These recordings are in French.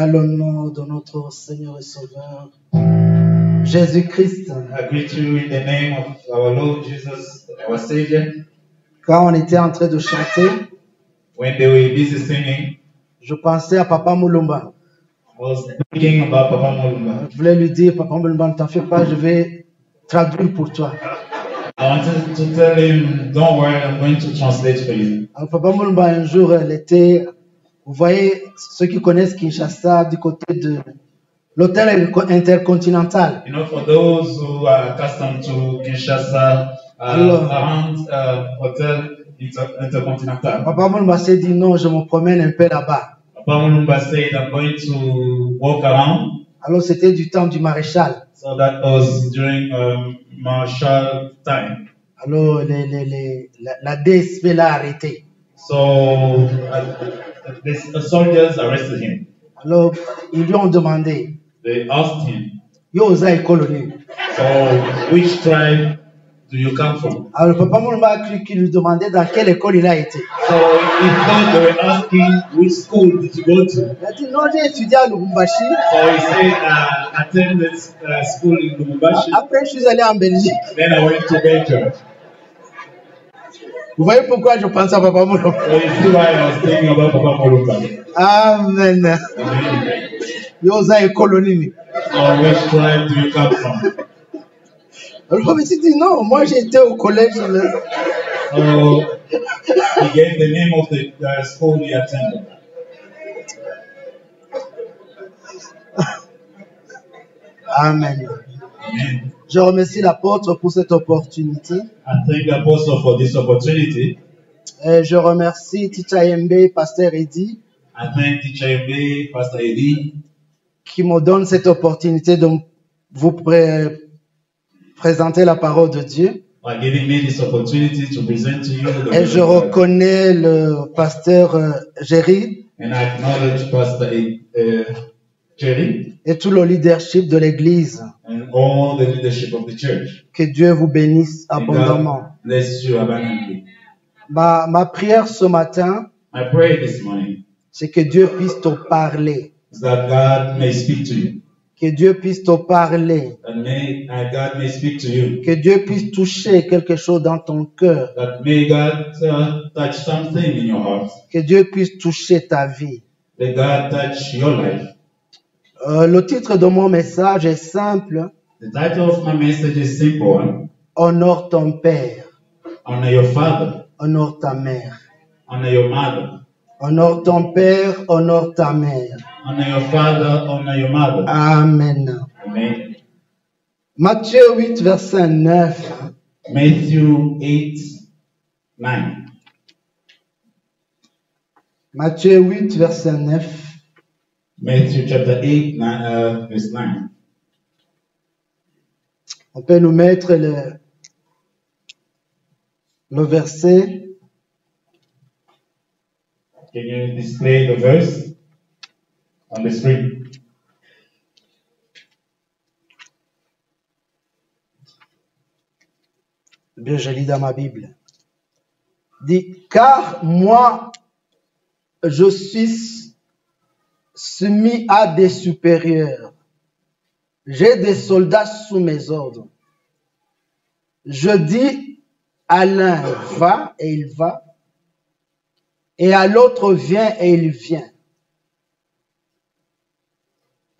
Dans le nom de notre Seigneur et Sauveur, Jésus-Christ. I greet you in the name of our Lord Jesus, our Savior. Quand on était en train de chanter, When they were busy singing, je pensais à Papa Moulumba. I was thinking about Papa Mulumba. Je voulais lui dire, Papa Moulumba, ne t'en fais pas, je vais traduire pour toi. I wanted to tell him, don't worry, I'm going to translate for you. Alors, Papa Moulumba, un jour, elle était, vous voyez, ceux qui connaissent Kinshasa, du côté de l'hôtel intercontinental. You know, for those who are accustomed to Kinshasa, around Hotel Intercontinental. Papa Moulumba s'est dit, non, je me promène un peu là-bas. Papa Mulumba said, I'm going to walk around. Alors, c'était du temps du maréchal. So that was during martial time. Alors, la DSP l'a arrêté. So the soldiers arrested him. Alors, ils lui ont demandé, They asked him, Yoza est colonie. so which tribe do you come from? Alors, Papa Moulumba a cru qu'il lui demandait dans quelle école il a été. So he thought they were asking which school did you go to. Il a dit, non, j'ai étudié à Lubumbashi. So he said, attended school in Lubumbashi. Après, je suis allé en Belgique. Then I went to Belgium. Vous voyez pourquoi je pense à Papa Moulumba? So you see why I was thinking about Papa Mulumba. Amen. Yoza est colonie. So which tribe do you come from? Alors, je me suis dit, non, moi j'étais au collège. So he gave the name of the school he attended. Amen. Amen. Je remercie l'apôtre pour cette opportunité. I thank the apostle for this opportunity. Et je remercie Ticha Yembe, Pasteur Eddy, I thank Teacher MB, Pastor Eddie, qui me donne cette opportunité de vous présenter la parole de Dieu. for giving me this opportunity to present to you the Et je word of God. reconnais le pasteur Géry And I acknowledge Pastor Jerry et tout le leadership de l'Église. and all the leadership of the church. Que Dieu vous bénisse May abondamment. God bless you abundantly. Ma prière ce matin, I pray this morning c'est que Dieu puisse te parler. that God may speak to you. Que Dieu puisse te parler. That God may speak to you. Que Dieu puisse toucher quelque chose dans ton cœur. That may God touch something in your heart. Que Dieu puisse toucher ta vie. May God touch your life. Le titre de mon message est simple. The title of my message is simple. Honore ton père. Honor your father. Honore ta mère. Honor your mother. Honore ton père. Honore ta mère. Honor your father. Honor your mother. Amen. Amen. Matthieu 8, verset 9. Matthew 8, 9. Matthieu 8, verset 9. Matthew chapter 8, verse 9. On peut nous mettre le verset. Can you display the verse on the screen? Bien, je lis dans ma Bible. Dit, car moi, je suis soumis à des supérieurs. J'ai des soldats sous mes ordres. Je dis à l'un, va, et il va. Et à l'autre, viens, et il vient.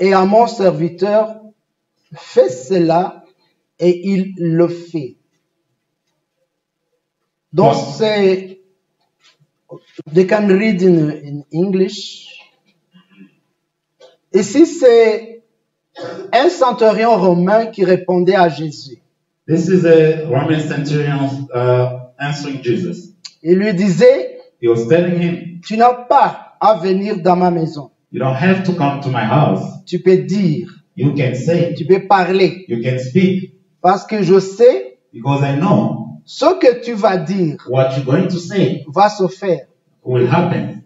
Et à mon serviteur, fais cela, et il le fait. Donc, c'est, they can read in English. Ici, c'est un centurion romain qui répondait à Jésus. This is a Roman centurion answering Jesus. Il lui disait, He was telling him, tu n'as pas à venir dans ma maison. you don't have to come to my house. Tu peux dire, You can say, tu peux parler. you can speak, Parce que je sais, because I know ce que tu vas dire what you're going to say va se faire. will happen.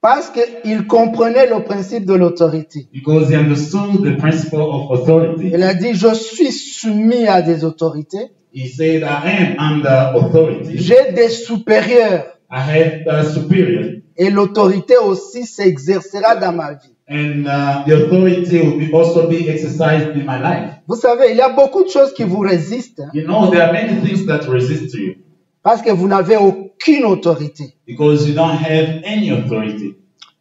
Parce qu'il comprenait le principe de l'autorité. Because he understood the principle of authority. Il a dit, je suis soumis à des autorités. He said, I am under authority. J'ai des supérieurs. I have a superior. Et l'autorité aussi s'exercera dans ma vie. And the authority will also be exercised in my life. Vous savez, il y a beaucoup de choses qui vous résistent You know, there are many things that resist to you parce que vous n'avez aucune autorité. because you don't have any authority.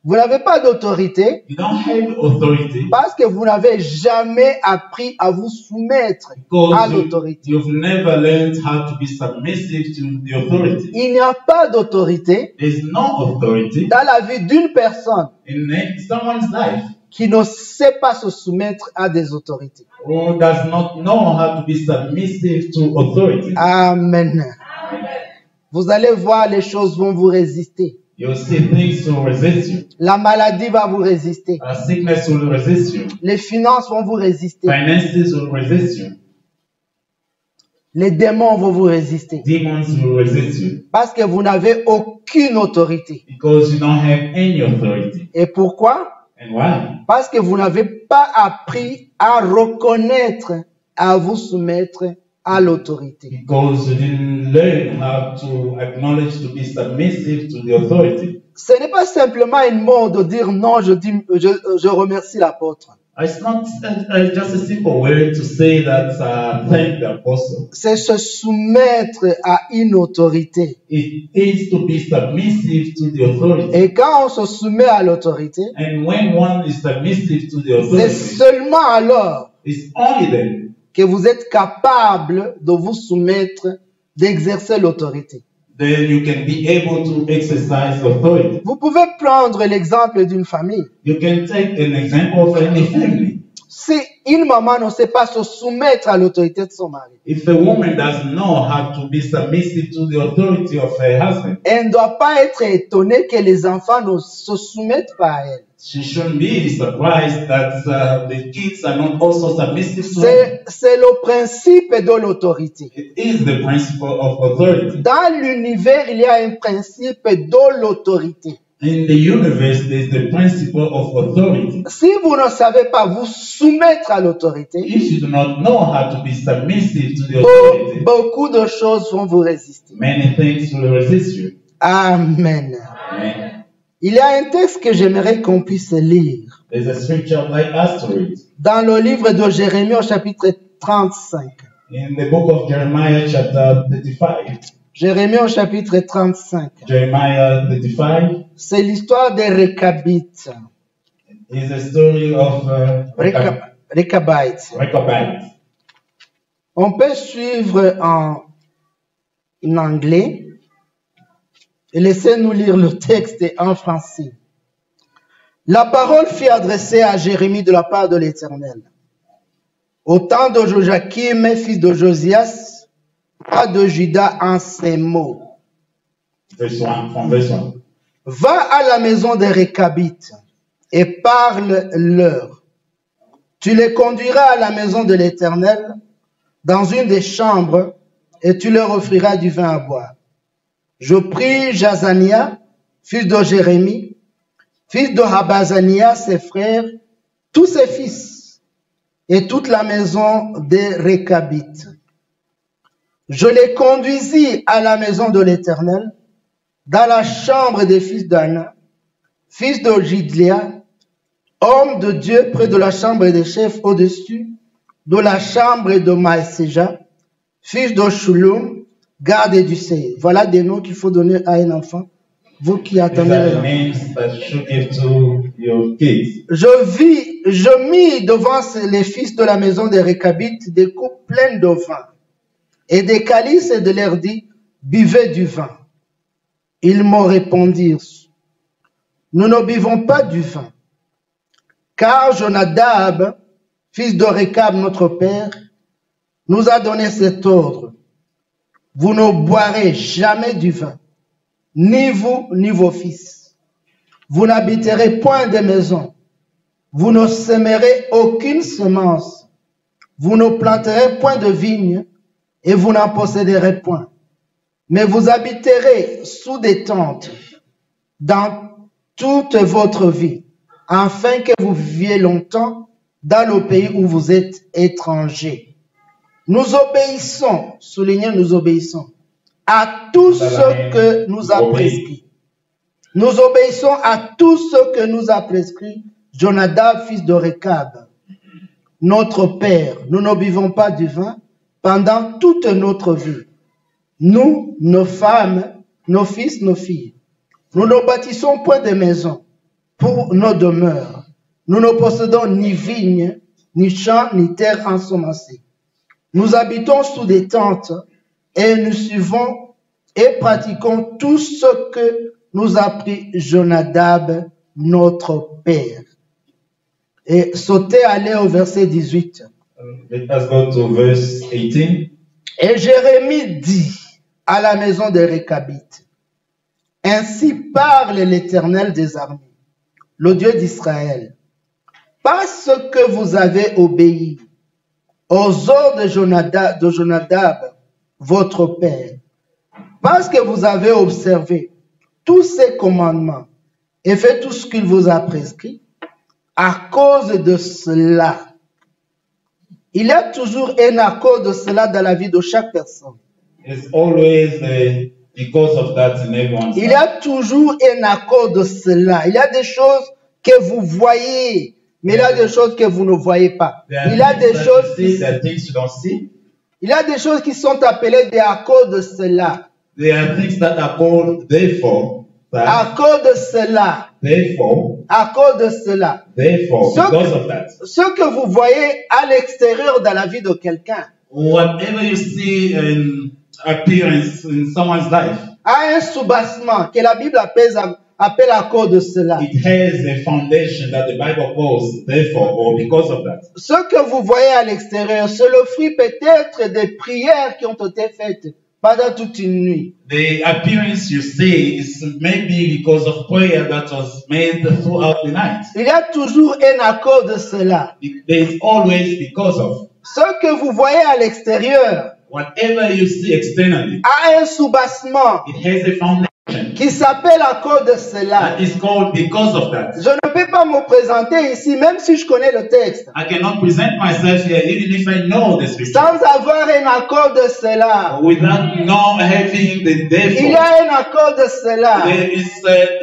Vous n'avez pas d'autorité You don't have authority parce que vous n'avez jamais appris à vous soumettre à because l'autorité. you've never learned how to be submissive to the authority. Il n'y a pas d'autorité There's no authority dans la vie d'une personne in someone's life qui ne sait pas se soumettre à des autorités. who does not know how to be submissive to authority. Amen. Vous allez voir, les choses vont vous résister. You'll see things will resist you. La maladie va vous résister. Sickness will resist you. Les finances vont vous résister. Finances will resist you. Les démons vont vous résister. Demons will resist you Parce que vous n'avez aucune autorité. because you don't have any authority. Et pourquoi? And why? Parce que vous n'avez pas appris à reconnaître, à vous soumettre à l'autorité. Because you didn't learn how to acknowledge to be submissive to the authority. Ce n'est pas simplement une mode de dire non, je remercie l'apôtre. It's not just a simple word to say that thank the apostle. C'est se soumettre à une autorité. It is to be submissive to the authority. Et quand on se soumet à l'autorité, And when one is submissive to the c'est authority, seulement alors it's only then que vous êtes capable de vous soumettre, d'exercer l'autorité. you can be able to exercise authority. Vous pouvez prendre l'exemple d'une famille. You can take an example of any family. Si une maman ne sait pas se soumettre à l'autorité de son mari, If a woman doesn't know how to be submissive to the authority of her husband, elle ne doit pas être étonnée que les enfants ne se soumettent pas à elle. she shouldn't be surprised that the kids are not also submissive to her. C'est le principe de l'autorité. It is the principle of authority. Dans l'univers, il y a un principe de l'autorité. In the universe, there's the principle of authority. Si vous ne savez pas vous soumettre à l'autorité, If you do not know how to be submissive to the authority, beaucoup de choses vont vous résister. many things will resist you. Amen. Amen. Il y a un texte que j'aimerais qu'on puisse lire. There's a scripture I'd like us to read. Dans le livre de Jérémie au chapitre 35. In the book of Jeremiah, chapter 35. Jérémie au chapitre 35. Jeremiah 35 C'est l'histoire des Récabites. is a story of Récabites. Rechabites. On peut suivre en anglais. Et laissez-nous lire le texte en français. La parole fut adressée à Jérémie de la part de l'Éternel. Au temps de Joachim, fils de Josias, roi de Juda, en ces mots. Verse 1, from verse 1. Va à la maison des Récabites et parle-leur. Tu les conduiras à la maison de l'Éternel, dans une des chambres, et tu leur offriras du vin à boire. Je pris Jazania, fils de Jérémie, fils de Habazania, ses frères, tous ses fils, et toute la maison des Récabites. Je les conduisis à la maison de l'Éternel, dans la chambre des fils d'Anna, fils de Gidlia, homme de Dieu près de la chambre des chefs au-dessus, de la chambre de Maïséja, fils de Shulum, garde du Seigneur. Voilà des noms qu'il faut donner à un enfant. Vous qui attendez. These are the names that you should give to your kids. Je mis devant les fils de la maison des Récabites des coupes pleines de vin et des calices et de leur dit, buvez du vin. Ils m'ont répondu, nous ne buvons pas du vin, car Jonadab, fils de Récab, notre père, nous a donné cet ordre. Vous ne boirez jamais du vin, ni vous, ni vos fils. Vous n'habiterez point de maison. Vous ne sèmerez aucune semence. Vous ne planterez point de vigne, et vous n'en posséderez point. Mais vous habiterez sous des tentes dans toute votre vie, afin que vous viviez longtemps dans le pays où vous êtes étrangers. Nous obéissons, soulignez, nous obéissons à tout ce que nous a prescrit. Nous obéissons à tout ce que nous a prescrit Jonadab, fils de Rekab, notre père, nous ne buvons pas du vin pendant toute notre vie. Nous, nos femmes, nos fils, nos filles, nous ne bâtissons point de maisons pour nos demeures. Nous ne possédons ni vignes, ni champs, ni terres ensemencées. Nous habitons sous des tentes et nous suivons et pratiquons tout ce que nous a appris Jonadab, notre père. Et sautez, allez au verset 18. Let us go to verse 18. Et Jérémie dit à la maison des Récabites, ainsi parle l'Éternel des armées, le Dieu d'Israël, parce que vous avez obéi aux ordres de Jonadab, votre père, parce que vous avez observé tous ses commandements et fait tout ce qu'il vous a prescrit, à cause de cela, il y a toujours un accord de cela dans la vie de chaque personne. It's always because of that in everyone's Il y life. a toujours un accord de cela. Il y a des choses que vous voyez, mais il y a des choses que vous ne voyez pas. There are Il y a des things that choses you see, qui, there are things you don't see. il y a des choses qui sont appelées des accords de cela. There are things that are called therefore. Accord de cela. Therefore, Accord de cela. because of that. Ce que vous voyez à l'extérieur dans la vie de quelqu'un Whatever you see in appearance in someone's life, a un soubassement que la Bible appelle accord de cela. it has a foundation that the Bible calls therefore or because of that. Ce que vous voyez à l'extérieur, c'est le fruit peut-être des prières qui ont été faites pendant toute une nuit. The appearance you see is maybe because of prayer that was made throughout the night. Il y a toujours un accord de cela. There is always because of. Ce que vous voyez à l'extérieur Whatever you see externally, a un soubassement it has a foundation qui s'appelle accord de cela. that is called because of that. Je ne peux pas me présenter ici, même si je connais le texte, I cannot present myself here even if I know the scripture sans avoir un accord de cela. without not having the Il y therefore. a un accord de cela. There is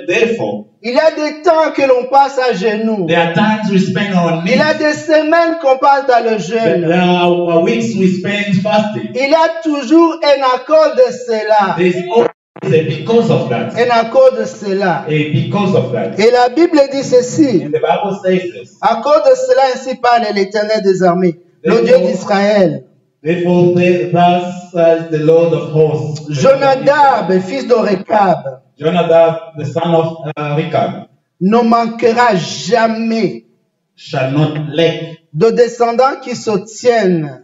therefore. Il y a des temps que l'on passe à genoux. There are times we spend on Il y a knees. des semaines qu'on passe dans le There jeûne. are weeks we spend fasting. Il y a toujours un accord de cela. There is always a because of that. Un accord de cela. A because of that. Et la Bible dit ceci. And the Bible says this. À cause de cela, ainsi parle l'Éternel des armées, le Dieu d'Israël. Therefore, thus says the Lord of hosts. Jonadab, fils de Rekab, Jonadab, the son of Rechab, ne manquera jamais shall not lack de descendants qui se tiennent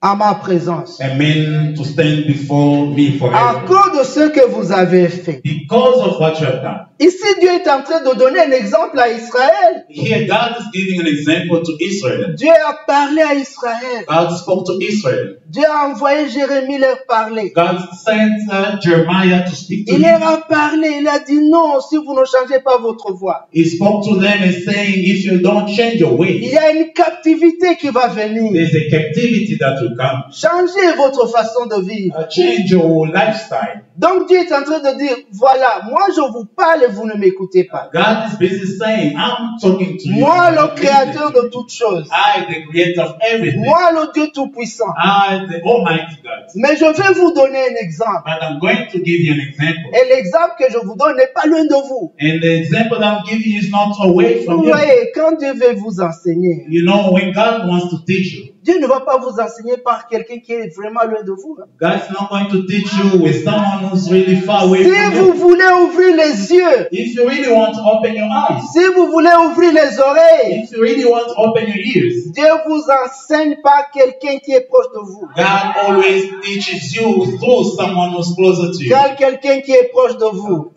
à ma présence. a man to stand before me À forever. cause de ce que vous avez fait. Because of what you have done. Ici, Dieu est en train de donner un exemple à Israël. Here, God is giving an example to Israel. Dieu a parlé à Israël. God spoke to Israel. Dieu a envoyé Jérémie leur parler. God sent Jeremiah to speak to Il leur them. a parlé. Il a dit non, si vous ne changez pas votre voie. He spoke to them and saying, if you don't change your Il ways, y a une captivité qui va venir. there's a captivity that will come. Changez votre façon de vivre. Change your lifestyle. Donc Dieu est en train de dire, voilà, moi je vous parle et vous ne m'écoutez pas. God is busy saying, I'm talking to you. Moi, le créateur de toutes choses. I, the creator of everything. Moi, le Dieu tout-puissant. I, the Almighty God. Mais je vais vous donner un exemple. But I'm going to give you an example. Et l'exemple que je vous donne n'est pas loin de vous. And the example that I'm giving you is not away from Vous you. voyez, quand Dieu veut vous enseigner, You know, when God wants to teach you, Dieu ne va pas vous enseigner par quelqu'un qui est vraiment loin de vous. God's not going to teach you with someone who's really far away Si from vous you. voulez ouvrir les yeux, If you really want to open your eyes, si vous voulez ouvrir les oreilles, if you really want to open your ears, Dieu vous enseigne par quelqu'un qui est proche de vous. God always teaches you through someone who's closer to you. Car quelqu'un qui est proche de vous.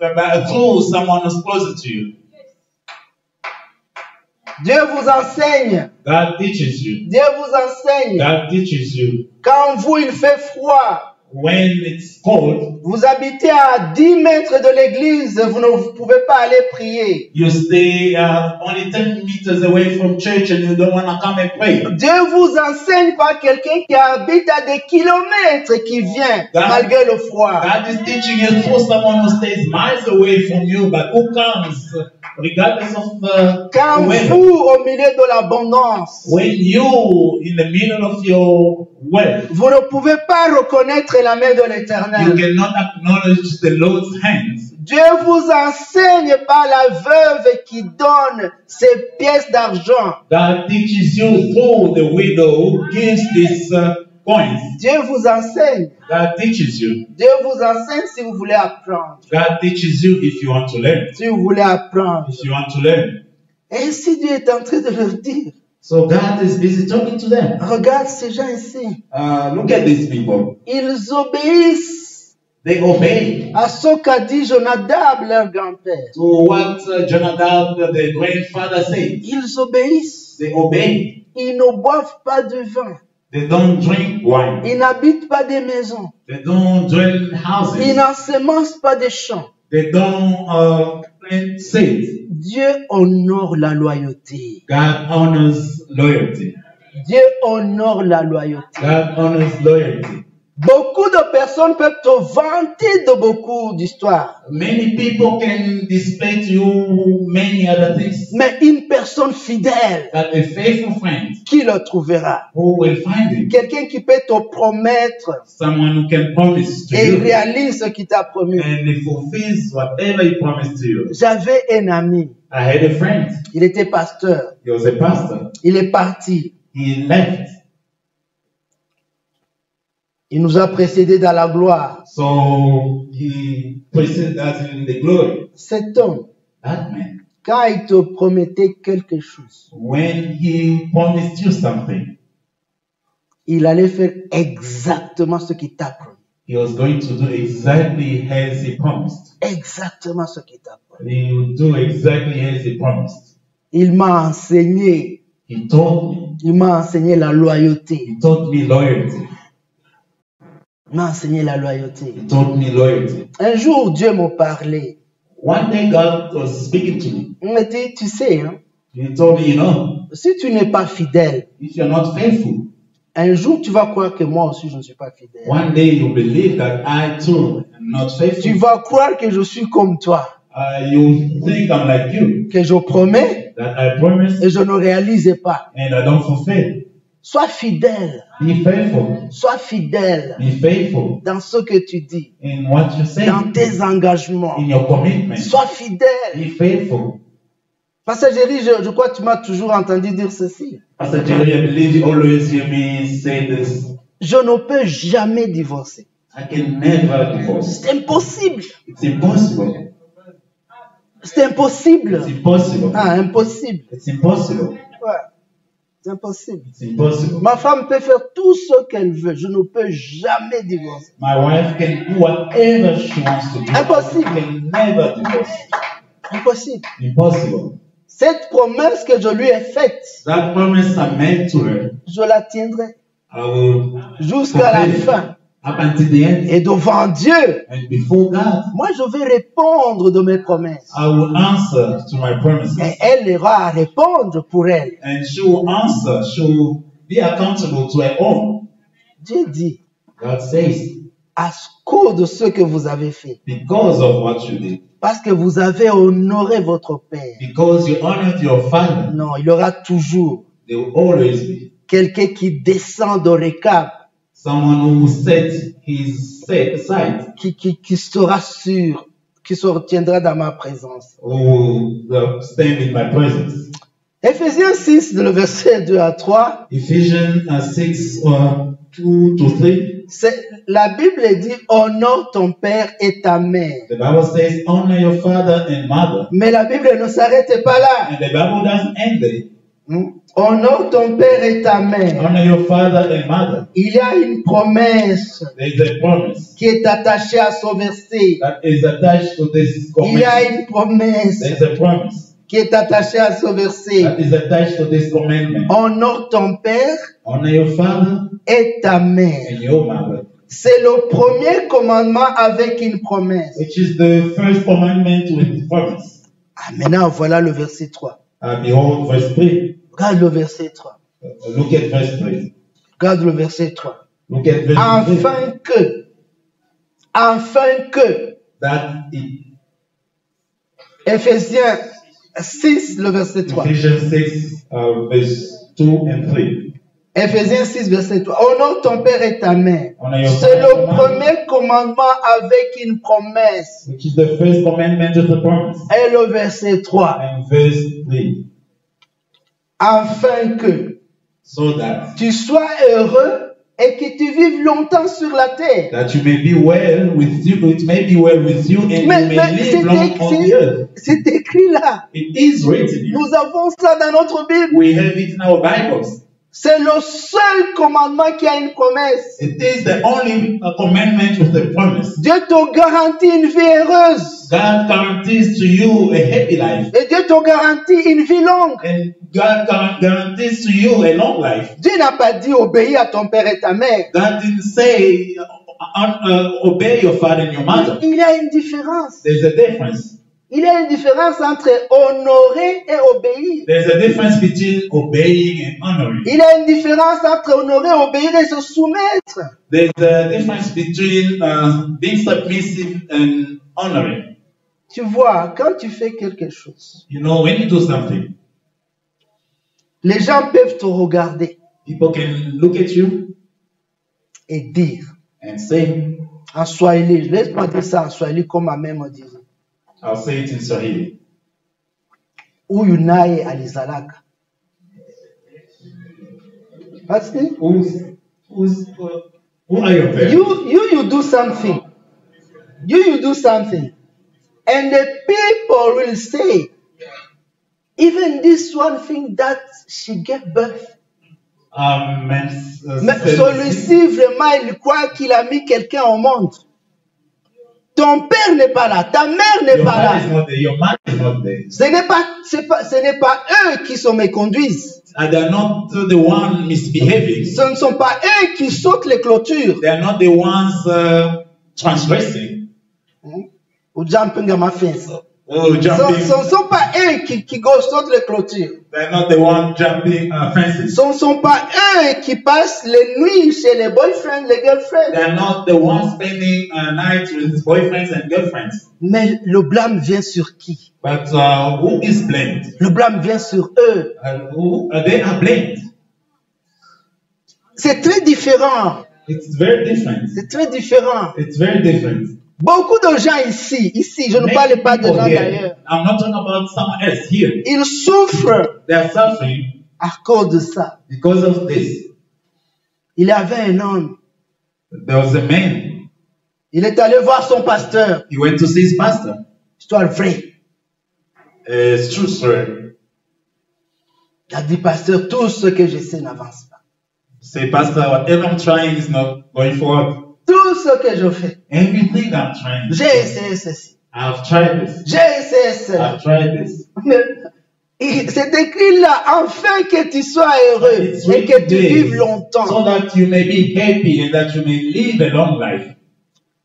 Through someone who's closer to you. Dieu vous enseigne. God teaches you. Dieu vous enseigne. God teaches you. Quand vous, il fait froid, When it's cold, vous habitez à 10 mètres de l'église, vous ne pouvez pas aller prier. you stay only 10 meters away from church and you don't want to come and pray. Dieu vous enseigne par quelqu'un qui habite à des kilomètres et qui vient malgré le froid. God is teaching you through someone who stays miles away from you, but who comes regardless of Quand the weather, vous, au milieu de l'abondance, when you, in the middle of your wealth, vous ne pouvez pas reconnaître la main de you l'Éternel. cannot acknowledge the Lord's hands. Dieu vous enseigne par la veuve qui donne ses pièces d'argent. God teaches you through the widow who gives these coins. Dieu vous enseigne. God teaches you. Dieu vous enseigne si vous voulez apprendre. God teaches you if you want to learn. Si vous voulez apprendre. If you want to learn. Et ainsi Dieu est en train de leur dire. So God is busy talking to them. Regarde ces gens ici. Look at these people. Ils obéissent They obey à ce qu'a dit Jonadab, leur grand-père. to what Jonadab, the grandfather, said. Ils obéissent. They obey. Ils ne boivent pas de vin. They don't drink wine. Ils n'habitent pas des maisons. They don't dwell in Ils houses. n'ensemencent pas des champs. They don't plant seeds. Dieu honore la loyauté. God honors loyalty. Dieu honore la loyauté. God honors loyalty. Beaucoup de personnes peuvent te vanter de beaucoup d'histoires. Many people can display to you many other things. Mais une personne fidèle, But a faithful friend qui le trouvera? who will find him. Quelqu'un qui peut te promettre Someone who can promise to et you réalise ce qu'il t'a promis. and he fulfills whatever he promised to you. J'avais un ami, I had a friend. il était pasteur, He was a pastor. il est parti. He left. Il nous a précédés dans la gloire. So he preceded us in the glory. Cet homme, That man, quand il te promettait quelque chose, when he promised you something, il allait faire exactement ce qu'il t'a promis. he was going to do exactly as he promised. Exactement ce qu'il t'a promis. He would do exactly as he promised. Il m'a enseigné, He taught la loyauté. He taught me loyalty. Il m'a enseigné la loyauté. He taught me loyalty. Un jour, Dieu m'a parlé. One day God was speaking to me. Il m'a dit, tu sais, hein, He told me, you know, si tu n'es pas fidèle, if you're not faithful, un jour tu vas croire que moi aussi je ne suis pas fidèle. one day you believe that I too am not Tu faithful. vas croire que je suis comme toi, You think I'm like you, que je promets that I promise et je ne réalise pas. and I don't fulfill. Sois fidèle, Be faithful. sois fidèle Be faithful dans ce que tu dis, in what you say, dans tes engagements. in your commitment. Sois fidèle. Be faithful. Pasteur Jerry, je crois que tu m'as toujours entendu dire ceci. Pastor Jerry, I believe you always hear me say this. Je ne peux jamais divorcer. I can never divorce. C'est impossible. It's impossible. C'est impossible. It's impossible. Ah, impossible. It's impossible. Ouais. C'est impossible. It's impossible. Ma femme peut faire tout ce qu'elle veut. Je ne peux jamais divorcer. My wife can do whatever she wants to do. Impossible. I can never divorce. Impossible. Impossible. Cette promesse que je lui ai faite, That promise I made to her, je la tiendrai I will jusqu'à la fulfill fin. up until the end. Et devant Dieu, And before God, moi je vais répondre de mes promesses. I will answer to my promises. Et elle aura à répondre pour elle. And she will answer. She will be accountable to her own. Dieu dit, God says, à cause de ce que vous avez fait, because of what you did, parce que vous avez honoré votre père. because you honored your father, Non, il y aura toujours there will always be quelqu'un qui descend de Récab, someone who set his side, qui sera sûr, qui se retiendra dans ma présence. who will stand in my presence. Éphésiens 6, le verset 2 à 3, Ephesians 6, 2 to 3. La Bible dit honore ton père et ta mère. The Bible says, honor your father and mother. Mais la Bible ne s'arrête pas là. And the Bible doesn't end there. Honore ton père et ta mère. Honor your father and mother. Il y a une promesse There is a promise qui est attachée à ce verset. that is attached to this Il y a commandment. une promesse There is a promise qui est attachée à ce verset. that is attached to this commandment. Honore ton père Honor your father et ta mère. and your mother, C'est le premier commandement avec une promesse. which is the first commandment with promise. Ah, maintenant, voilà le verset 3. Behold, verse 3. Regarde le verset 3. Look at verse 3. Regarde le verset 3. Look at verse 3. Afin que, That it, Éphésiens 6, le verset 3. Ephesians 6, verse 2 and 3. Ephésiens 6, verset 3. Honore ton père et ta mère. Honor your C'est father le and mother. premier commandement avec une promesse. Which is the first commandment of the promise. Et le verset 3. And verse 3. Afin que So that tu sois heureux et que tu vives longtemps sur la terre. you may be well with you, it may be well with you, and you may live long on the earth. C'est écrit là. It is written here. Nous avons ça dans notre Bible. We have it in our Bibles. C'est le seul commandement qui a une promesse. It is the only commandment with the promise. Dieu te garantit une vie heureuse. God guarantees to you a happy life. Et Dieu te garantit une vie longue. And God guarantees to you a long life. Dieu n'a pas dit obéis à ton père et ta mère. God didn't say obey your father and your mother. Il y a une différence. There's a difference. Il y a une différence entre honorer et obéir. There's a difference between obeying and honoring. Il y a une différence entre honorer, obéir et se soumettre. There's a difference between being submissive and honoring. Tu vois, quand tu fais quelque chose, You know, when you do something, les gens peuvent te regarder people can look at you et dire, and say, en Swahili, laisse-moi dire ça en Swahili comme ma mère me disait, I'll say it in Swahili. huyu naye alizalaka. Parce que Who are your parents? you do something. You do something. And the people will say, even this one thing that she gave birth. Mais celui-ci, vraiment, il croit qu'il a mis quelqu'un au monde. Ton père n'est pas là, ta mère n'est pas là. Your mother is not there. Ce n'est pas eux qui se méconduisent. And they're not the one misbehaving. Ce ne sont pas eux qui sautent les clôtures. They are not the ones transgressing. Ou jumping on my fence. Oh, jumping. Ce ne sont pas eux qui sautent les clôtures. They're not the one jumping fences. Ce ne sont pas eux qui passent les nuits chez les boyfriends, les girlfriends. They're not the ones spending nights with boyfriends and girlfriends. Mais le blâme vient sur qui? But who is blamed? Le blâme vient sur eux. They are blamed. C'est très différent. It's very different. C'est très différent. It's very different. Beaucoup de gens ici, je ne parle pas de gens d'ailleurs. I'm not talking about someone else here. Ils souffrent They are suffering à cause de ça. because of this. Il y avait un homme. There was a man. Il est allé voir son pasteur. He went to see his pastor. Histoire vraie. It's true story. Il a dit, pasteur, tout ce que je sais n'avance pas. Say, pastor, whatever I'm trying is not going forward. Tout ce que je fais. Everything I'm trying. J'ai essayé ceci. I've tried this. J'ai essayé cela. I've tried this. C'est écrit là, afin que tu sois heureux et que tu vives longtemps. So that you may be happy and that you may live a long life.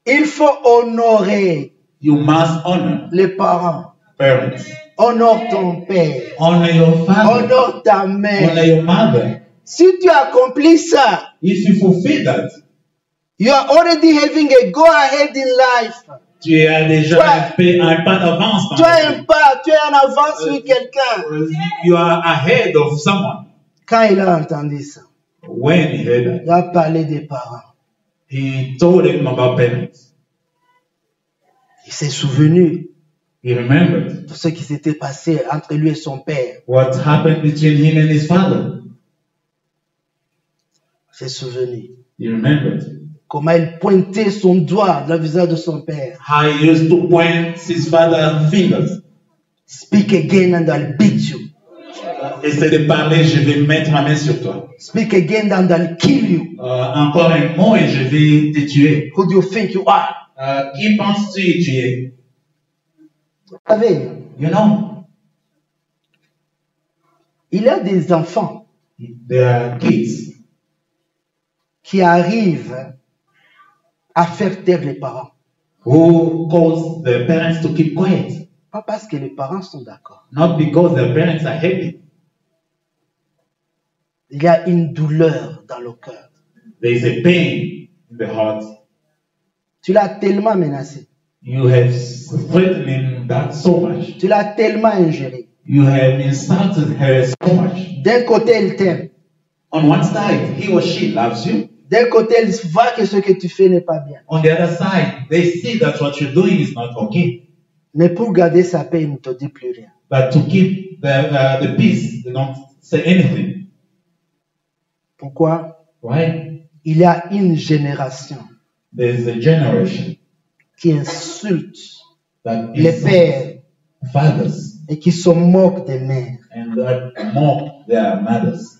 Il faut honorer You must honor les parents. parents. Honore ton père. Honor your father. Honore ta mère. Honor your mother. Si tu accomplis ça, If you fulfill that, you are already having a go ahead in life. tu as déjà un pas d'avance. Tu as un pas, tu es en avance sur quelqu'un. You are ahead of someone. Quand il a entendu ça, When he heard that, il a parlé des parents. he told him about parents. Il s'est souvenu He remembered de ce qui s'était passé entre lui et son père. what happened between him and his father. Il s'est souvenu He remembered comment il pointait son doigt dans le visage de son père. how he used to point his father's fingers. Speak again and I'll beat you. Essaie de parler, je vais mettre ma main sur toi. Speak again and I'll kill you. Encore un mot et je vais te tuer. Who do you think you are? Qui penses-tu tu es? Vous savez, You know, il y a des enfants there are kids qui arrivent à faire taire les parents. who cause their parents to keep quiet. Pas parce que les parents sont d'accord. Not because their parents are happy. Il y a une douleur dans le cœur. There is a pain in the heart. Tu l'as tellement menacé. You have threatened that so much. Tu l'as tellement ingéré. You have insulted her so much. D'un côté, elle t'aime. On one side, he or she loves you. D'un côté, elle voit que ce que tu fais n'est pas bien. On the other side, they see that what you're doing is not okay. Mais pour garder sa paix, il ne te dit plus rien. But to keep the peace, they don't say anything. Pourquoi? Why? Il y a une génération There's a generation qui insulte that les is pères fathers et qui se moque des mères. and that mock their mothers.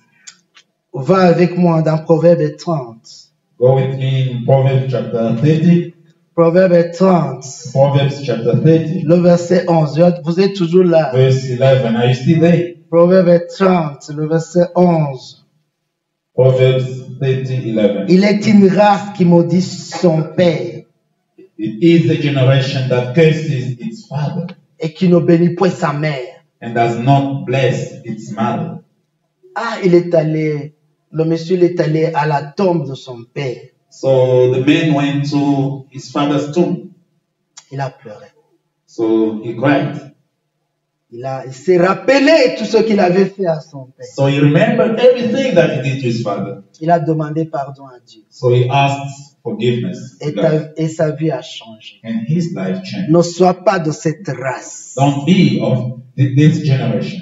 Va avec moi dans Proverbe 30. Go with me in Proverbs chapter 30. Proverbe 30, Proverbs chapter 30, le verset 11. Vous êtes toujours là. verse 11. Are you still there? Proverbe 30, le verset 11. Proverbs 30, 11. Il est une race qui maudit son père It is the generation that curses its father et qui ne bénit point sa mère. and does not bless its mother. Ah, le monsieur il est allé à la tombe de son père. So the man went to his father's tomb. Il a pleuré. So he cried. Il s'est rappelé tout ce qu'il avait fait à son père. So he remembered everything that he did to his father. Il a demandé pardon à Dieu. So he asked forgiveness. Et sa vie a changé. And his life changed. Ne sois pas de cette race. Don't be of this generation.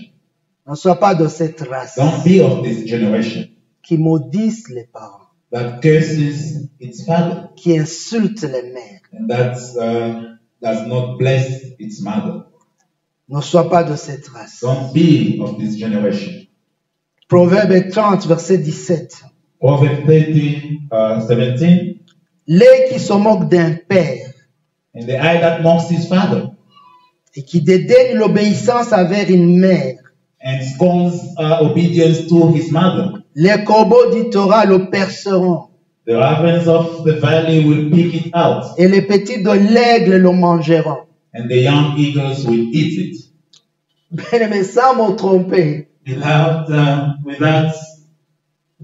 Ne sois pas de cette race Don't be of this generation qui maudissent les parents, that curses its father qui insultent les mères. and that does not bless its mother. Ne sois pas de cette race. Don't be of this generation. Proverbe 30, verset 17. Proverbs 30, 17. L'œil qui se moque d'un père And the eye that mocks his father et qui dédaigne l'obéissance envers une mère. and scorns obedience to his mother. Les corbeaux du Torah le perceront The ravens of the valley will pick it out, et les petits de l'aigle le mangeront. and the young eagles will eat it. Bien-aimé, sans me tromper, Without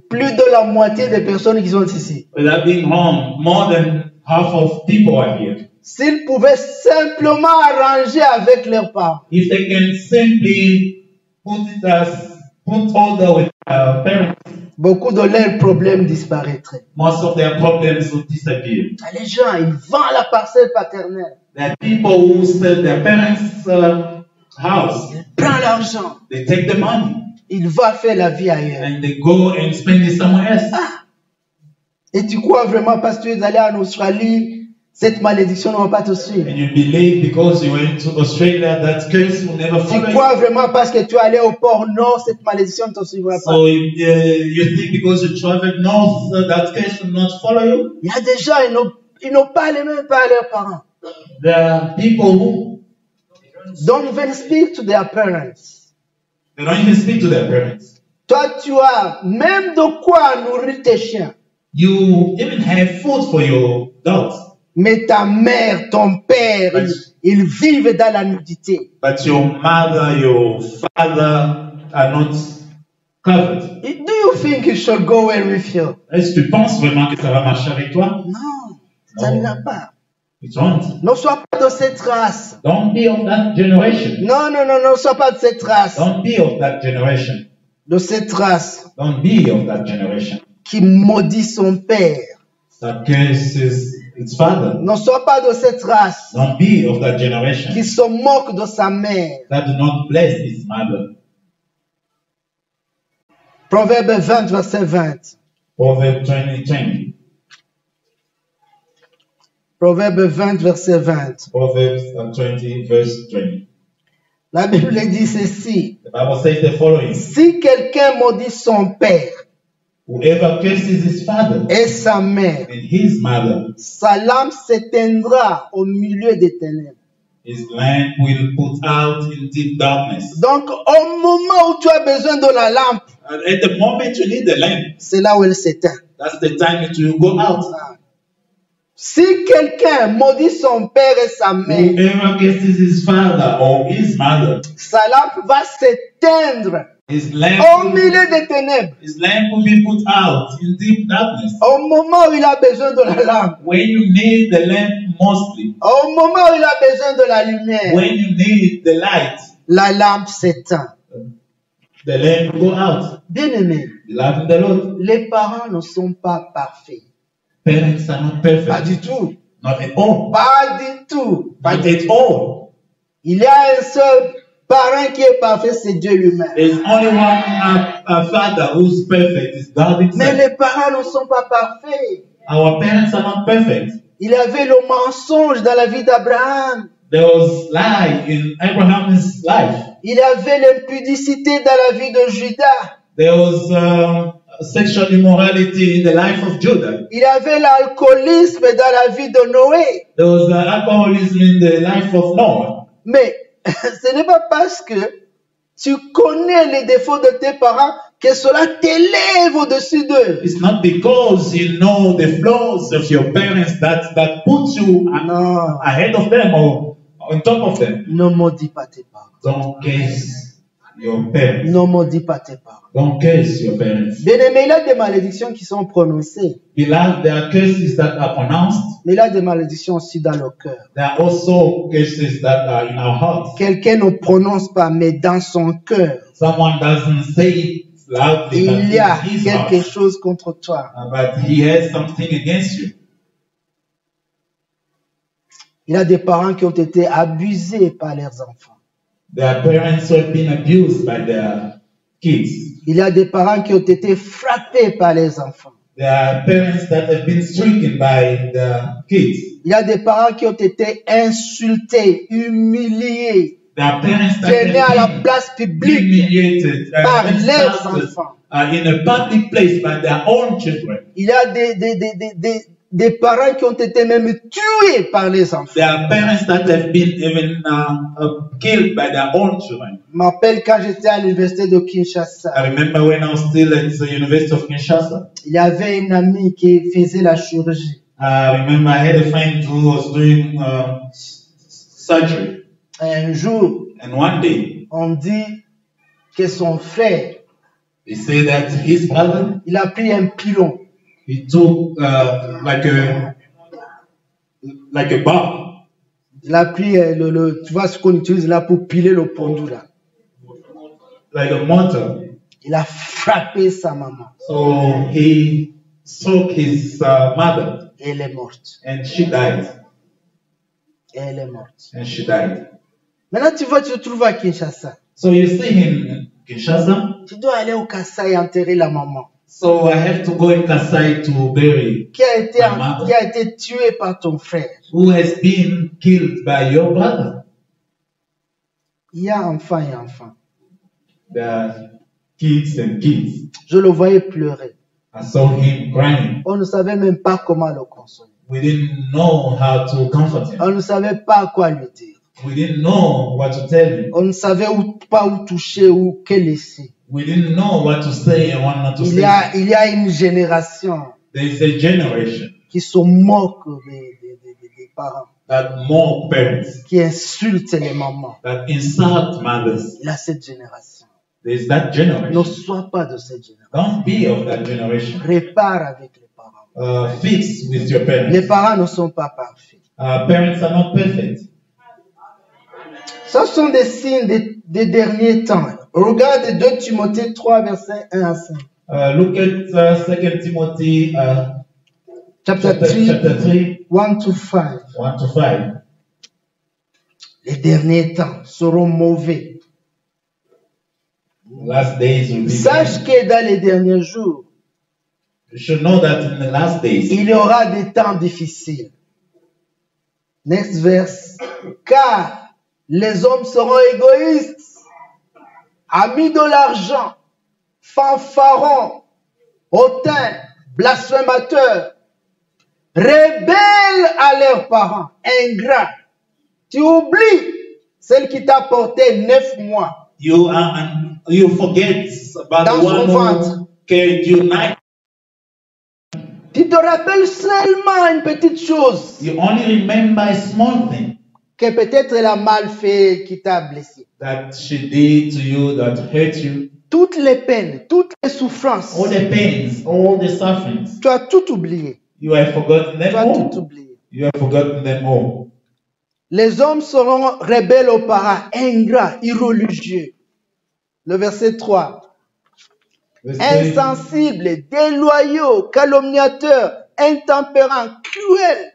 plus de la moitié des personnes qui sont ici, being wrong, more than half of people are here. s'ils pouvaient simplement arranger avec leurs parents, If they can simply put order with parents, beaucoup de leurs problèmes disparaîtraient. most of their problems will disappear. Les gens, ils vendent la parcelle paternelle. There are people who sell their parents' house. Ils prennent l'argent. They take the money Ils vont faire la vie ailleurs. and they go and spend it somewhere else. Et tu crois vraiment parce que tu es allé en Australie, cette malédiction ne va pas te suivre. And you believe because you went to Australia that curse will never Tu follow you. crois vraiment parce que tu es allé au port Nord, cette malédiction ne te suivra pas. So you think because you traveled north that curse will not follow you? Il y a des gens, ils n'ont pas les mêmes pas à leurs parents. There are people who Don't even speak to their parents. they don't even speak to their parents. Toi, tu as même de quoi nourrir tes chiens. You even have food for your dogs, Mais ta mère, ton père, ils vivent dans la nudité. but your mother, your father are not covered. Do you think it should go well with you? Est-ce que tu penses vraiment que ça va marcher avec toi? Non, ça ne va pas. It won't. Ne sois pas de cette race. Don't be of that generation. Non, ne sois pas de cette race. Don't be of that generation. De cette race Don't be of that generation qui maudit son père. that curses its father. Ne sois pas de cette race Don't be of that generation qui se moque de sa mère. that do not bless his mother. Proverbe 20, verset 20. Proverbs 20:20. Proverbe 20, verset 20. Proverbs 20, verse 20. La Bible dit ceci. The Bible says the following: Si quelqu'un maudit son père whoever curses his father et sa mère, and his mother, sa lampe s'éteindra au milieu des ténèbres. his lamp will put out in deep darkness. Donc, au moment où tu as besoin de la lampe, And at the moment you need the lamp, c'est là où elle s'éteint. that's the time it will go out. Si quelqu'un maudit son père et sa mère, Whoever curses his father or his mother, sa lampe va s'éteindre his lamp au milieu des ténèbres. will be put out in deep darkness. Au moment où il a besoin de la lampe, When you need the lamp mostly, au moment où il a besoin de la lumière, when you need the light, la lampe s'éteint. the lamp go out. Bien-aimés, Beloved in the Lord, les parents ne sont pas parfaits. parents are not Pas perfect. du tout. Not at all. Pas du tout. Pas Not du at tout. all. Il y a un seul parent qui est parfait, c'est Dieu lui-même. There's only one a father who's perfect. It's God Mais himself. les parents ne sont pas parfaits. Our parents are not perfect. Il y avait le mensonge dans la vie d'Abraham. There was lie in Abraham's life. Il y avait l'impudicité dans la vie de Judas. There was sexual immorality in the life of Judah. Il y avait l'alcoolisme dans la vie de Noé. There was alcoholism in the life of Noah. Mais ce n'est pas parce que tu connais les défauts de tes parents que cela t'élève au-dessus d'eux. It's not because you know the flaws of your parents that puts you Non. ahead of them or on top of them. Ne maudis pas tes parents. Don't curse your parents. Ne maudis pas tes parents. Don't curse your parents. Bien-aimé, il y a des malédictions qui sont prononcées. Beloved, there are curses that are pronounced. Mais il y a des malédictions aussi dans le cœur. There are also curses that are in our hearts. Quelqu'un ne prononce pas, mais dans son cœur, Someone doesn't say it loudly, but il y a in his quelque heart, chose contre toi. but he has something against you. Il y a des parents qui ont été abusés par leurs enfants. There are parents who have been abused by their kids. Il y a des parents qui ont été frappés par les enfants. There are parents that have been stricken by the kids. Il y a des parents qui ont été insultés, humiliés, There are parents that traînés à la have been place publique humiliated par and leurs insulted enfants. in a public place by their own children. Il y a des parents qui ont été même tués par les enfants. There are parents that have been even killed by their own children. Je m'appelle quand j'étais à l'université de Kinshasa. I remember when I was still at the University of Kinshasa. Il y avait une amie qui faisait la chirurgie. I remember I had a friend who was doing surgery. Et un jour, And one day, on dit que son frère, they say that his brother, il a pris un pilon. he took like a bar, Il a pris tu vois ce qu'on utilise là pour piler le pondu là. like a mortar. Il a frappé sa maman So he struck his mother, et elle est morte. and she died. Et elle est morte. And she died. Maintenant, tu vois, tu te trouves à Kinshasa. So you see him in Kinshasa. Tu dois aller au Kassai enterrer la maman So I have to go in Kasai to bury qui a été, my mother, qui a été tuée par ton frère. who has been killed by your brother. Il y a enfant et enfant. There are kids and kids. Je le voyais pleurer. I saw him crying. On ne savait même pas comment le consoler. We didn't know how to comfort him. On ne savait pas quoi lui dire. We didn't know what to tell him. On ne savait pas où toucher ou que laisser. We didn't know what to say and what not to Il say. y a une génération There's a generation qui se moque des parents, that mock parents, qui insulte les mamans. that insult mothers. Il y a cette génération. There's that Ne generation. sois pas de cette génération. Don't be of that generation. Répare avec les parents. Fix with your parents. Les parents ne sont pas parfaits. Parents are not perfect. Ce sont des signes des derniers temps. Regarde 2 Timothée 3, versets 1 à 5. Look at 2 Timothy Chapter 3, chapter 3, 1 to 5. 1 to 5. Les derniers temps seront mauvais. Last days will be. Sache que dans les derniers jours, You should know that in the last days, il y aura des temps difficiles. Next verse. Car les hommes seront égoïstes, amis de l'argent, fanfarons, hautains, blasphémateurs, rebelles à leurs parents, ingrats. Tu oublies celle qui t'a porté 9 mois. you forget about Dans the son one ventre. who carried you 9. Tu te rappelles seulement une petite chose You only remember a small thing que peut-être elle a mal fait qui t'a blessé. that she did to you that hurt you. Toutes les peines, toutes les souffrances, All the pains, all the sufferings, tu as tout oublié. you have forgotten Tu them as tout all. oublié. You have forgotten them all. Les hommes seront rebelles aux parents, ingrats, irreligieux. Le verset 3. Insensibles, déloyaux, calomniateurs, intempérants, cruels,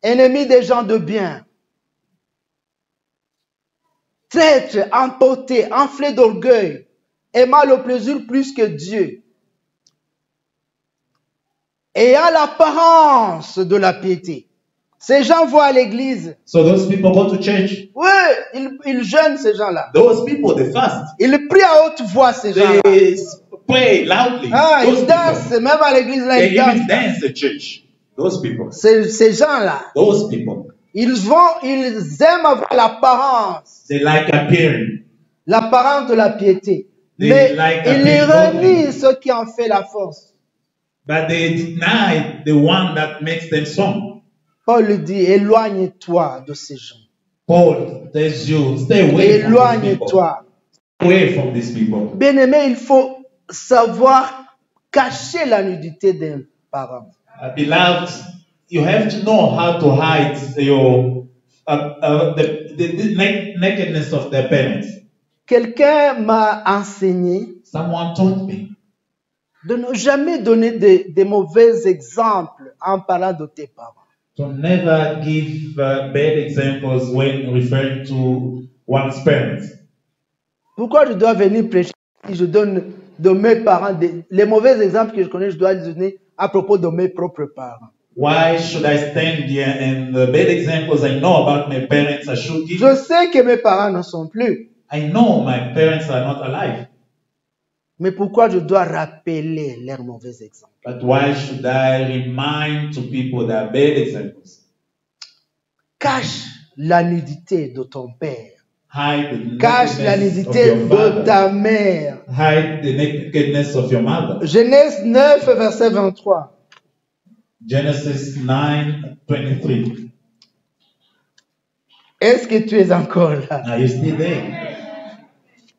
ennemis des gens de bien. Traîtres, emportés, enflés d'orgueil, aimant le plaisir plus que Dieu. Ayant l'apparence de la piété. Ces gens vont à l'église. So those people go to church. Oui, ils jeûnent ces gens-là. Those people, they fast. Ils prient à haute voix ces gens-là. They pray loudly. Ah, Those ils dansent, people, même à l'église là, they ils even dansent. dance at church. Those people. Ces gens-là, Those people. ils aiment avoir l'apparence. They like appearing. L'apparence de la piété. They Mais like ils appearing renient ce qui en fait la force. But they deny the one that makes them strong. Paul dit, éloigne-toi de ces gens. Paul tells you, stay away from these people. Éloigne-toi. Away from these people. Bien-aimé, il faut savoir cacher la nudité d'un parent. Beloved, you have to know how to hide your the nakedness of their parents. Quelqu'un m'a enseigné Someone taught me de ne jamais donner des mauvais exemples en parlant de tes parents. to never give bad examples when referring to one's parents. Pourquoi je dois venir prêcher si je donne de mes parents les mauvais exemples que je connais, je dois les donner à propos de mes propres parents. Why should I stand here and the bad examples I know about my parents I should give? Je sais que mes parents ne sont plus. I know my parents are not alive. Mais pourquoi je dois rappeler leurs mauvais exemples? But why should I remind to people their bad examples? Cache la nudité de ton père. Hide the Cache la nakedness of nudité your de father. ta mère. Hide the nakedness of your mother. Genèse 9, verset 23. Genesis 9:23. Est-ce que tu es encore là? Are you still there?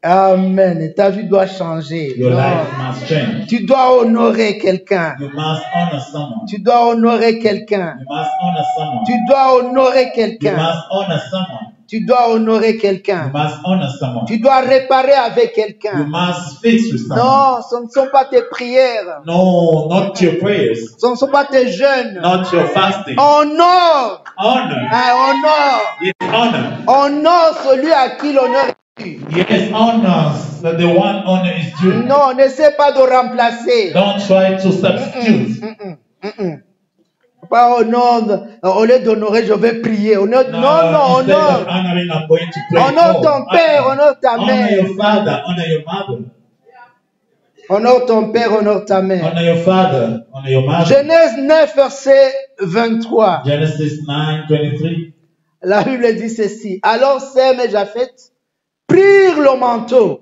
Amen. Et ta vie doit changer. Your Non. life must change. Tu dois honorer quelqu'un. You must honor someone. Tu dois honorer quelqu'un. You must honor someone. Tu dois honorer You quelqu'un. must honor someone. Tu dois honorer You quelqu'un. must honor someone. Tu dois réparer avec You quelqu'un. must fix with someone. Non, ce ne sont pas tes prières. No, not your prayers. Ce ne sont pas tes jeûnes. Not your fasting. Honore. Honor. Honore. Yes, honor. Honore celui à qui l'honneur est dû. Yes, honor. The one honor is due. Non, n'essaie pas de remplacer. Don't try to substitute. Pas honore, au lieu d'honorer, je vais prier. Honore, non, Instead honore. of honoring, I'm going to pray. Honore ton père, honore ta Honor mère. your father, honor your mother. Honore ton père, honore ta mère. Honor your father, honor your mother. Genèse 9, verset 23. Genesis 9:23. La Bible dit ceci. Alors Sem et Japheth prirent le manteau,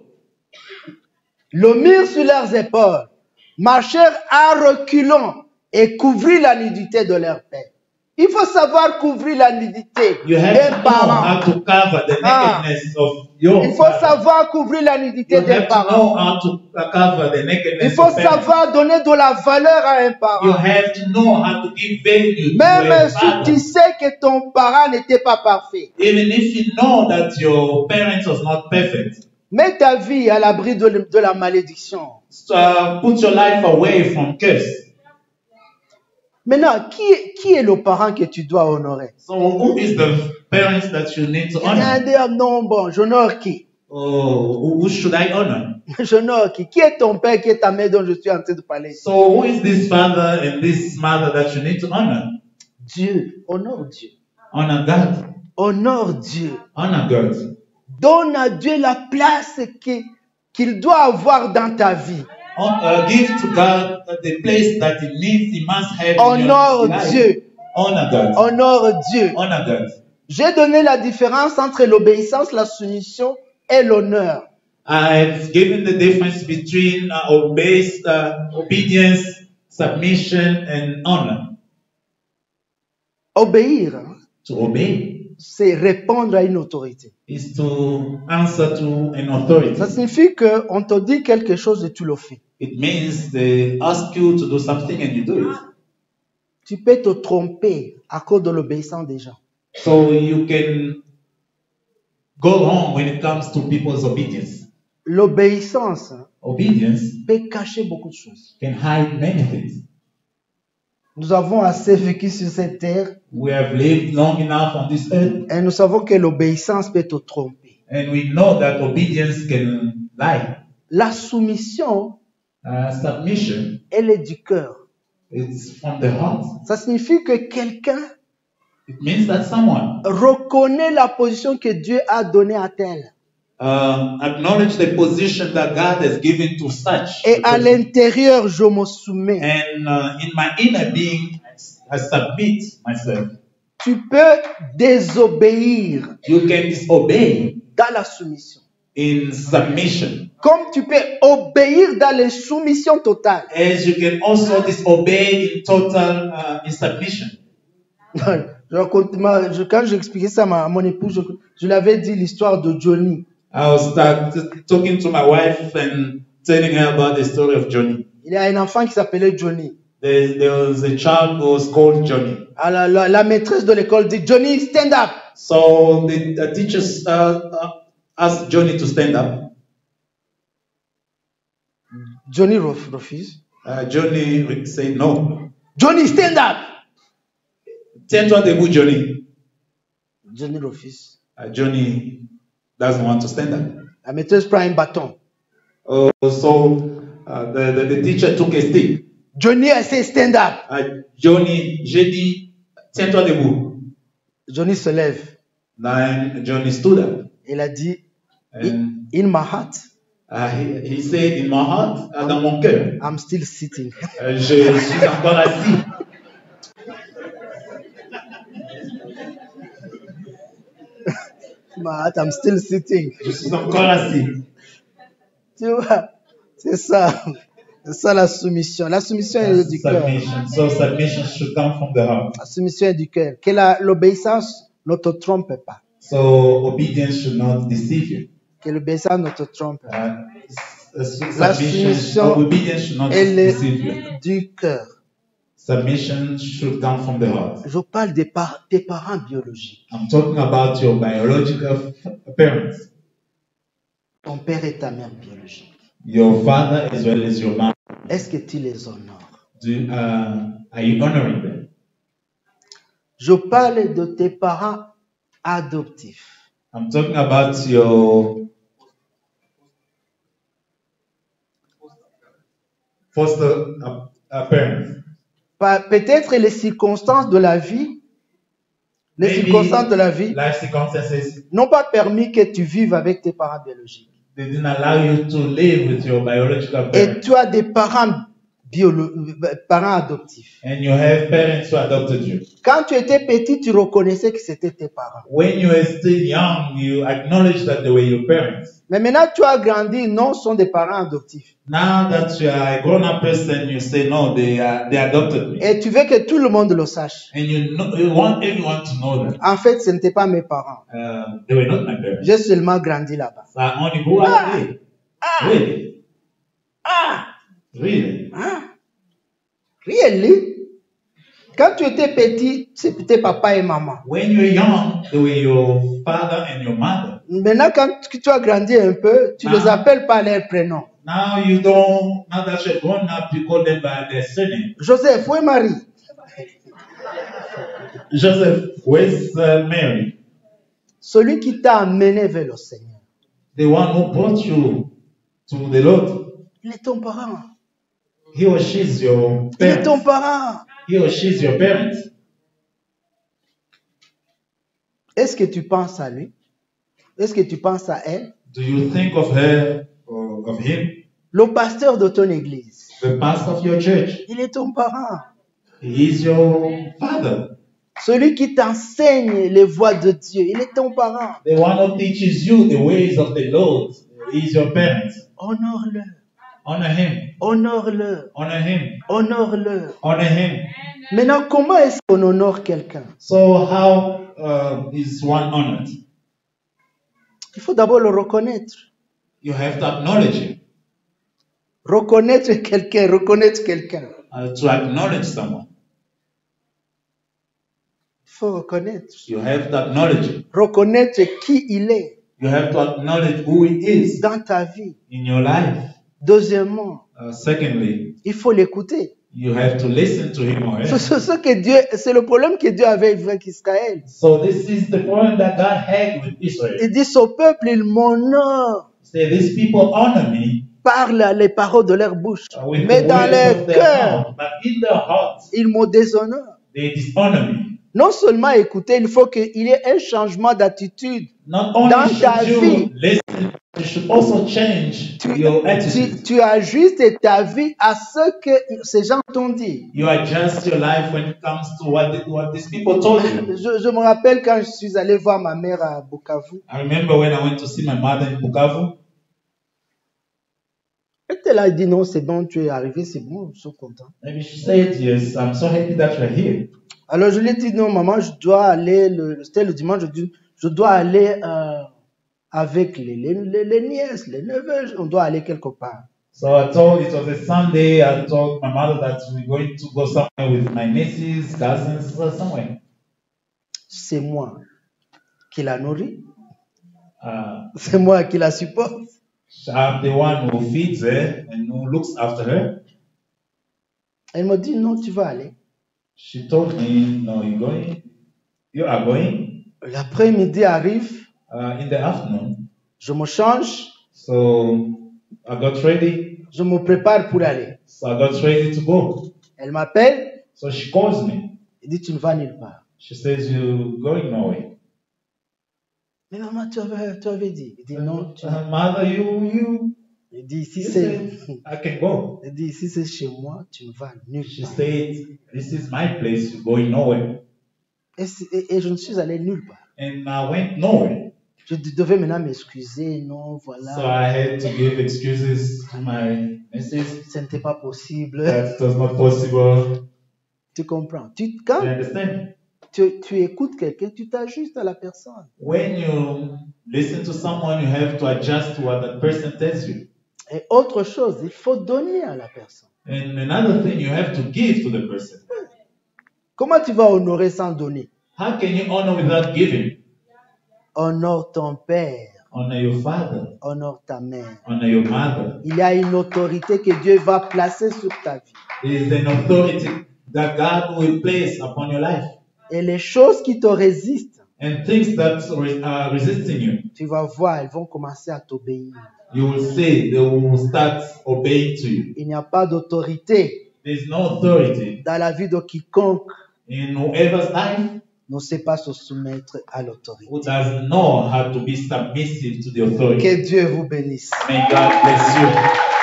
le mirent sur leurs épaules, marchèrent à reculons et couvrirent la nudité de leur père. Il faut savoir couvrir la nudité You have des to know parents. how to cover the nakedness of your Il faut father. savoir couvrir la nudité You des have to parents. know how to cover the Il nakedness faut of parents. savoir donner de la valeur à un You parent. have to know how to give value to Même your si father. tu sais que ton parent n'était pas parfait. Even if you know that your parents was not perfect. Mets ta vie à l'abri de la malédiction. So, put your life away from curse. Maintenant, qui est le parent que tu dois honorer? So who is the parents that you need to Il y a un honor? dire, non, bon, j'honore qui? Oh, who should I honor? J'honore qui? Qui est ton père, qui est ta mère dont je suis en train de parler? So who is this father and this mother that you need to honor? Dieu. Honore Dieu. Honor God. Honore Dieu. Honor God. Donne à Dieu la place qu'il doit avoir dans ta vie. Give to God the place that he needs, he must have in Honore your life. Dieu. Honor God. Honore Dieu. Honor God. J'ai donné la différence entre l'obéissance, la soumission et l'honneur. I've given the difference between obedience, submission, and honor. Obéir, To obey c'est répondre à une autorité. is to answer to an authority. Ça signifie qu'on te dit quelque chose et tu le fais. It means they ask you to do something and you do it. Tu peux te tromper à cause de l'obéissance des gens. So you can go wrong when it comes to people's obedience. L'obéissance Obedience peut cacher beaucoup de choses. can hide many things. Nous avons assez vécu sur cette terre We have lived long enough on this earth, et nous savons que l'obéissance peut te tromper. and we know that obedience can lie. La soumission, Submission elle est du cœur. is from the heart. Ça signifie que quelqu'un It means that someone reconnaît la position que Dieu a donnée à tel. acknowledge the position that God has given to such. Et a à person. l'intérieur, je me soumets. And in my inner being, I submit myself. Tu peux désobéir You can disobey dans la soumission. in submission, Comme tu peux obéir dans la soumission totale. as you can also disobey in total in submission. Quand j'expliquais ça à mon épouse, je lui avais dit l'histoire de Johnny. I was talking to my wife and telling her about the story of Johnny. Il y a un enfant qui s'appelait Johnny. There was a child who was called Johnny. Alors, la maîtresse de l'école dit, Johnny, stand up. So the teachers asked Johnny to stand up. Johnny refuse. Johnny said no. Johnny, stand up. Tiens-toi debout, Johnny. Johnny refuse. Johnny doesn't want to stand up. La maîtresse prend un bâton. So the teacher took a stick. Johnny, I say stand up. Johnny, j'ai dit, tiens-toi debout. Johnny se lève. Then Johnny stood up. Il a dit, And in my heart, he said, in my heart, dans mon cœur, I'm still sitting. je suis encore assis. In my heart, I'm still sitting. Je suis encore assis. Tu vois, c'est ça. C'est ça la soumission. La soumission est du cœur. Submission. So submission should come from the heart. La soumission est du cœur. Que l'obéissance ne te trompe pas. So obedience should not deceive you. Que l'obéissance ne te trompe pas. Submission, obedience should not Elle deceive you. est du cœur. Submission should come from the heart. Je parle de tes parents biologiques. I'm talking about your biological parents. Ton père et ta mère biologique. Your father as well as your mother. Est-ce que tu les honores? Are you honoring them? Je parle de tes parents adoptifs. I'm talking about your foster parents. Peut-être les circonstances de la vie, Maybe life circumstances n'ont pas permis que tu vives avec tes parents biologiques. they didn't allow you to live with your biological Et parents. tu as des parents adoptifs. And you have parents who adopted you. Quand tu étais petit, tu reconnaissais que c'était tes parents. When you were still young, you acknowledged that they were your parents. Mais maintenant, tu as grandi, non, ce sont des parents adoptifs. Now that you are a grown-up person, you say, no, they adopted me. Et tu veux que tout le monde le sache. And you want everyone to know that. En fait, ce n'étaient pas mes parents. They were not my parents. J'ai seulement grandi là-bas. So I only grew up there. Really? Really? Really? Quand tu étais petit, c'était papa et maman. When you were young, they were your father and your mother. Maintenant, quand tu as grandi un peu, tu ne les appelles pas leur prénom. Now you don't, now that you're grown up, you call them by their surname. Joseph, où est Marie? Joseph, where's Mary? Celui qui t'a amené vers le Seigneur. The one who brought you to the Lord. Il est ton parent. He or she is your Il est ton parent. parent. He or she is your parent. Est-ce que tu penses à lui? Est-ce que tu penses à elle? Do you think of her or of him? Le pasteur de ton église. The pastor of your church. Il est ton parent. He is your father. Celui qui t'enseigne les voies de Dieu. Il est ton parent. The one who teaches you the ways of the Lord is your parent. Honore-le. Honor him. Honore-le. Honor him. Honore-le. Honor him. Maintenant, comment est-ce qu'on honore quelqu'un? So how is one honored? Il faut d'abord le reconnaître. You have to acknowledge him. Reconnaître quelqu'un. To acknowledge someone. Il faut reconnaître. You have to acknowledge it. Reconnaître qui il est You have to acknowledge who He is dans ta vie. in your life. Deuxièmement, Secondly, il faut l'écouter. you have to listen to Him. C'est le problème que Dieu avait avec Israël. So this is the problem that God had with Israel. Il dit, son peuple, il m'honore Say, these people honor me par les paroles de leur bouche. with Mais the dans words leur of their cœur, mouth, but in their hearts, ils me déshonorent. they dishonor me. Non seulement écouter, il faut qu'il y ait un changement d'attitude Not only dans ta should vie. you listen, you should also change your attitude. Tu ajustes ta vie à ce que ces gens t'ont dit. You adjust your life when it comes to what these people told you. Je me rappelle quand je suis allé voir ma mère à Bukavu. I remember when I went to see my mother in Bukavu. Elle était là, elle dit non, c'est bon, tu es arrivé, c'est bon, je suis content. Maybe she said, yes, I'm so happy that you're here. Alors je lui ai dit non, maman, je dois aller, c'était le dimanche, je dois aller avec les nièces, les neveux, on doit aller quelque part. So I told, it was a Sunday, I told my mother that we're going to go somewhere with my nieces, cousins, or somewhere. C'est moi qui la nourris, Uh, c'est moi qui la supporte. I'm the one who feeds her and who looks after her. Elle m'a dit non, tu vas aller. She told me, no, you are going. L'après-midi arrive, In the afternoon. je me change, So I got ready. je me prépare pour aller. So I got ready to go. Elle m'appelle, So she calls me. elle dit tu ne vas nulle part. She says, you're going nowhere. Mais maman, tu avais dit. Elle dit non, Mother, you elle dit si said c'est, I can go. elle dit si c'est chez moi, tu ne vas nulle She part. said, this is my place, you're going nowhere. Et je ne suis allé nulle part. And I went nowhere. Je devais maintenant m'excuser, non, voilà. So I had to give excuses to my missus. Ce n'était pas possible. That was not possible. Tu comprends? You Quand understand? tu écoutes quelqu'un, tu t'ajustes à la personne. When you listen to someone, you have to adjust to what that person tells you. Et autre chose, il faut donner à la personne. And another thing, you have to give to the person. Comment tu vas honorer sans donner? How can you honor without giving? Honore ton père, Honor your father. honore ta mère. Honor your mother. Il y a une autorité que Dieu va placer sur ta vie. There is an authority that God will place upon your life. Et les choses qui te résistent, And things that are resisting you, tu vas voir, elles vont commencer à t'obéir. you will see they will start obeying to you. Il n'y a pas d'autorité There is no authority dans la vie de quiconque in whoever's life ne sait pas se soumettre à l'autorité. who doesn't know how to be submissive to the authority. Que Dieu vous bénisse. May God bless you.